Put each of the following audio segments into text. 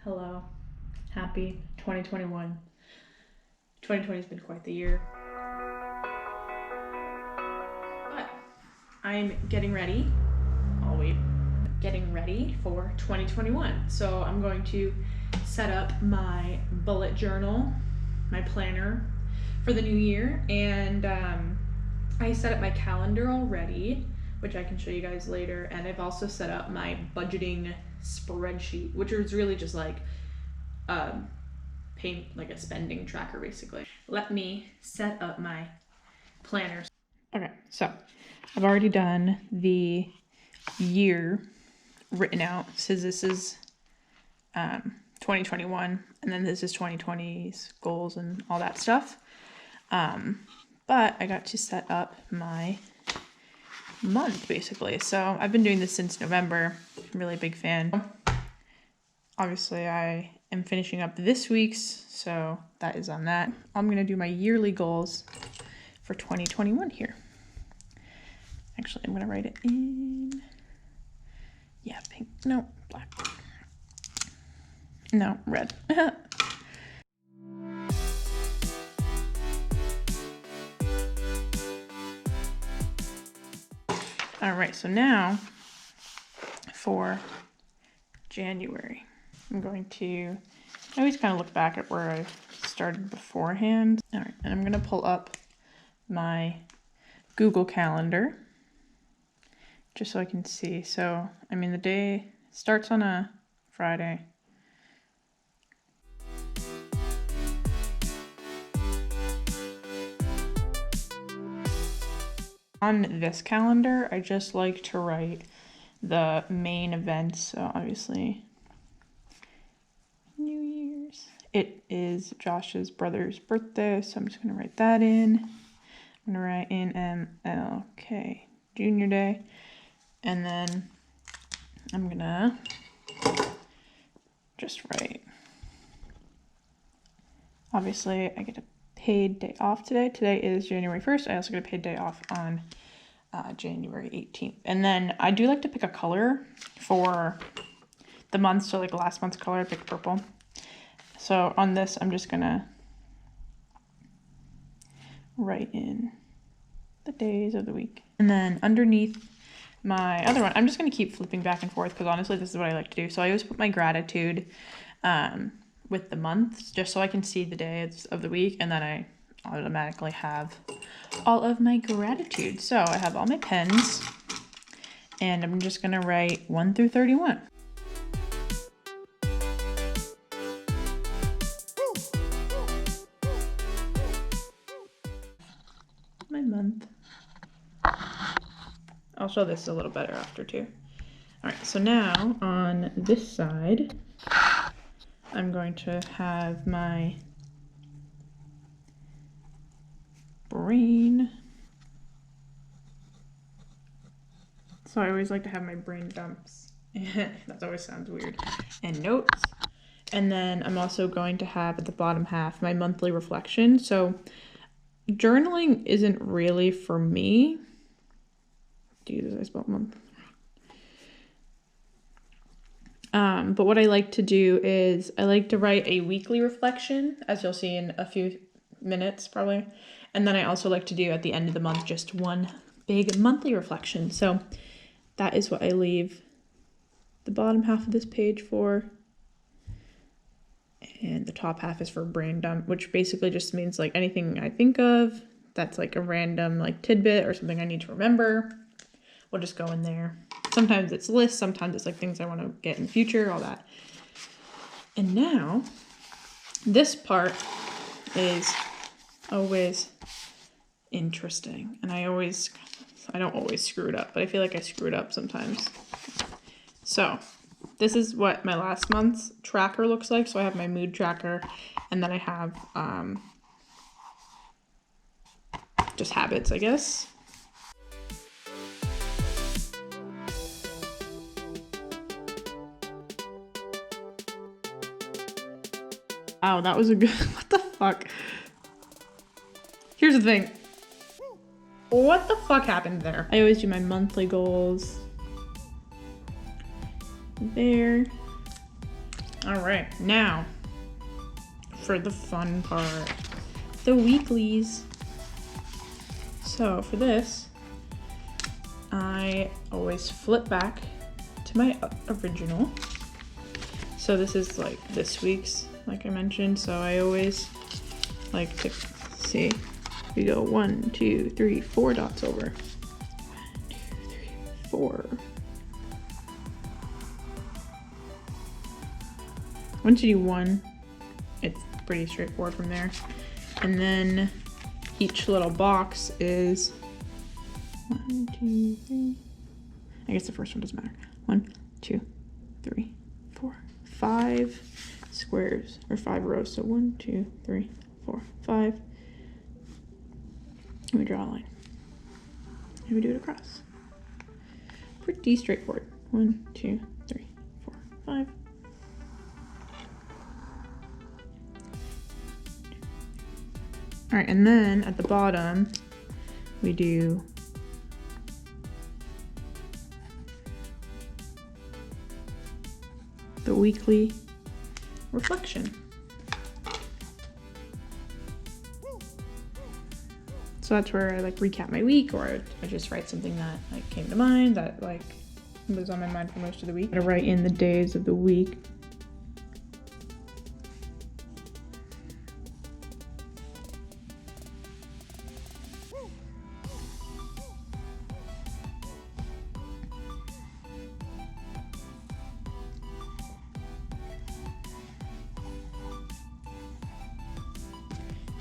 Hello. Happy 2021. 2020 has been quite the year. But I'm getting ready. I'll wait. Getting ready for 2021. So I'm going to set up my bullet journal, my planner for the new year. And I set up my calendar already, which I can show you guys later. And I've also set up my budgeting spreadsheet, which is really just like paint like a spending tracker basically. Let me set up my planners. Okay, so I've already done the year written out. So this is 2021, and then this is 2020's goals and all that stuff. But I got to set up my month basically. So I've been doing this since November. I'm really a big fan. Obviously I am finishing up this week's, so that is on that. I'm gonna do my yearly goals for 2021 here. Actually, I'm gonna write it in, yeah, pink, no, black. No, red. All right, so now for January, I'm going to, I always kind of look back at where I started beforehand. All right, and I'm gonna pull up my Google Calendar just so I can see. So, I mean, the day starts on a Friday. On this calendar, I just like to write the main events. So obviously, New Year's. It is Josh's brother's birthday, so I'm just gonna write that in. I'm gonna write in MLK Junior Day, and then I'm gonna just write. Obviously, I get a paid day off today. Today is January 1st. I also get a paid day off on January 18th. And then I do like to pick a color for the month. So like last month's color, I picked purple. So on this, I'm just gonna write in the days of the week. And then underneath my other one, I'm just gonna keep flipping back and forth because honestly, this is what I like to do. So I always put my gratitude with the months just so I can see the days of the week, and then I automatically have all of my gratitude. So I have all my pens, and I'm just gonna write 1 through 31. My month. I'll show this a little better after too. All right, so now on this side, I'm going to have my brain. So I always like to have my brain dumps. That always sounds weird. And notes. And then I'm also going to have at the bottom half my monthly reflection. So journaling isn't really for me. Jesus, I spelled month. But what I like to do is I like to write a weekly reflection, as you'll see in a few minutes probably. And then I also like to do at the end of the month just one big monthly reflection. So that is what I leave the bottom half of this page for. And the top half is for brain dump, which basically just means like anything I think of that's like a random like tidbit or something I need to remember will just go in there. Sometimes it's lists, sometimes it's like things I want to get in the future, all that. And now this part is always interesting. And I don't always screw it up, but I feel like I screw it up sometimes. So this is what my last month's tracker looks like. So I have my mood tracker, and then I have just habits, I guess. Wow, that was a good, what the fuck? Here's the thing. What the fuck happened there? I always do my monthly goals there. All right, now for the fun part, the weeklies. So for this, I always flip back to my original. So this is like this week's, like I mentioned. So I always like to see, we go 1, 2, 3, 4 dots over. 1, 2, 3, 4. Once you do 1, it's pretty straightforward from there. And then each little box is 1, 2, 3. I guess the first one doesn't matter. 1, 2, 3, 4, 5 squares, or 5 rows. So 1, 2, 3, 4, 5. And we draw a line. And we do it across. Pretty straightforward. 1, 2, 3, 4, 5. All right, and then at the bottom, we do the weekly reflection. So that's where I like recap my week, or I just write something that like came to mind that like was on my mind for most of the week. I write in the days of the week.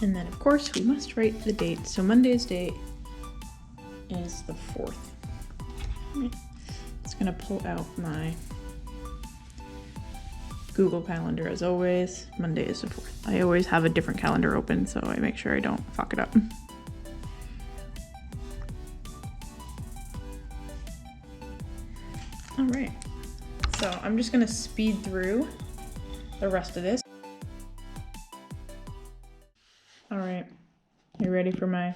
And then of course we must write the date. So Monday's date is the 4th. It's gonna pull out my Google Calendar as always. Monday is the 4th. I always have a different calendar open, so I make sure I don't fuck it up. All right, so I'm just gonna speed through the rest of this. All right, you ready for my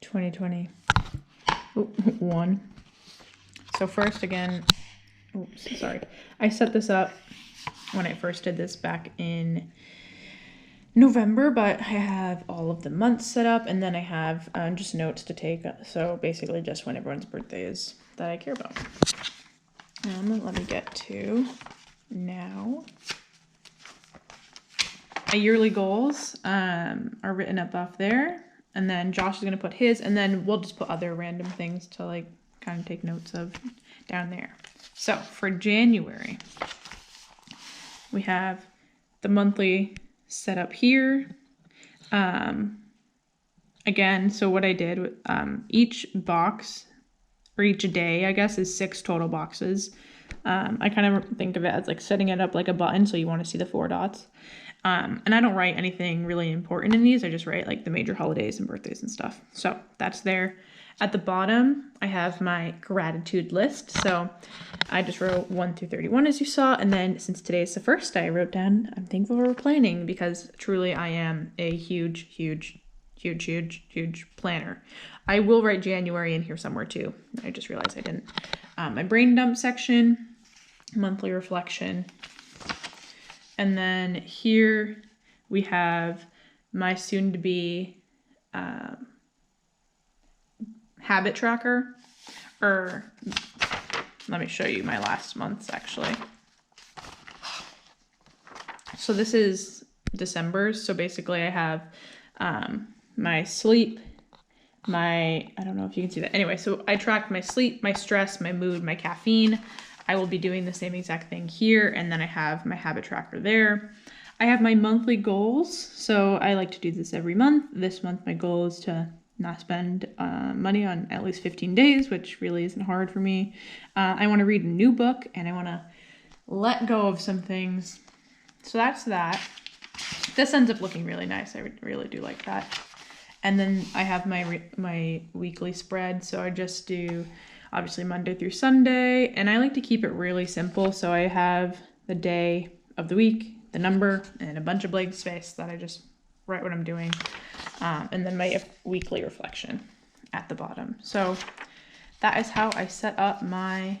2021? So first again, oops, sorry. I set this up when I first did this back in November, but I have all of the months set up, and then I have just notes to take. So basically just when everyone's birthday is that I care about. Let me get to now. My yearly goals are written up off there, and then Josh is going to put his, and then we'll just put other random things to like kind of take notes of down there. So for January, we have the monthly set up here. Again, so what I did, each box, or each day, I guess, is 6 total boxes. I kind of think of it as like setting it up like a button, so you want to see the 4 dots. And I don't write anything really important in these. I just write like the major holidays and birthdays and stuff. So that's there. At the bottom, I have my gratitude list. So I just wrote 1 through 31 as you saw. And then since today is the 1st, I wrote down, I'm thankful for planning, because truly I am a huge planner. I will write January in here somewhere too. I just realized I didn't. My brain dump section, monthly reflection. And then here we have my soon-to-be habit tracker, or let me show you my last month's actually. So this is December's. So basically I have my sleep, I don't know if you can see that. Anyway, so I tracked my sleep, my stress, my mood, my caffeine. I will be doing the same exact thing here, and then I have my habit tracker there. I have my monthly goals, so I like to do this every month. This month my goal is to not spend money on at least 15 days, which really isn't hard for me. I want to read a new book, and I want to let go of some things. So that's that. This ends up looking really nice. I really do like that. And then I have my weekly spread, so I just do obviously Monday through Sunday, and I like to keep it really simple. So I have the day of the week, the number, and a bunch of blank space that I just write what I'm doing. And then my weekly reflection at the bottom. So that is how I set up my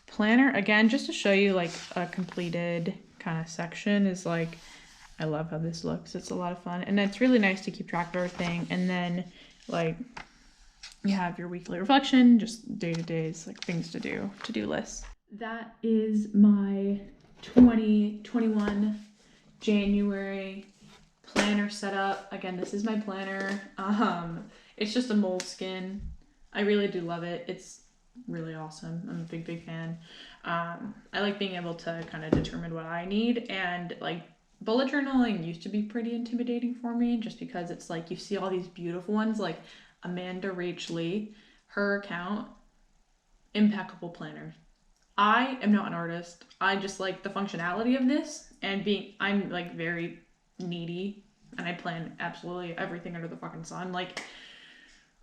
planner. Again, just to show you like a completed kind of section is like, I love how this looks. It's a lot of fun. And it's really nice to keep track of everything. And then like you have your weekly reflection, just day-to-days, like things to do lists. That is my 2021 January planner setup. Again, this is my planner. It's just a Moleskine. I really do love it. It's really awesome. I'm a big fan. I like being able to kind of determine what I need, and like bullet journaling used to be pretty intimidating for me just because it's like you see all these beautiful ones like Amanda Rach Lee, her account, impeccable planner. I am not an artist. I just like the functionality of this, and I'm like very needy, and I plan absolutely everything under the fucking sun. Like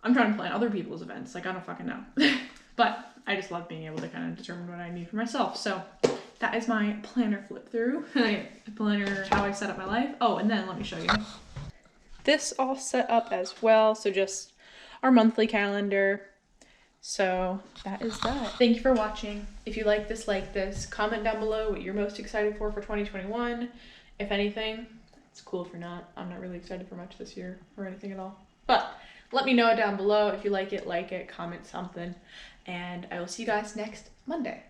I'm trying to plan other people's events. Like I don't fucking know. But I just love being able to kind of determine what I need for myself. So that is my planner flip through. Planner, how I set up my life. Oh, and then let me show you. This all set up as well. So just our monthly calendar. So that is that. Thank you for watching. If you like this, comment down below what you're most excited for 2021. If anything, it's cool if you're not. I'm not really excited for much this year or anything at all. But let me know down below if you like it, comment something. And I will see you guys next Monday.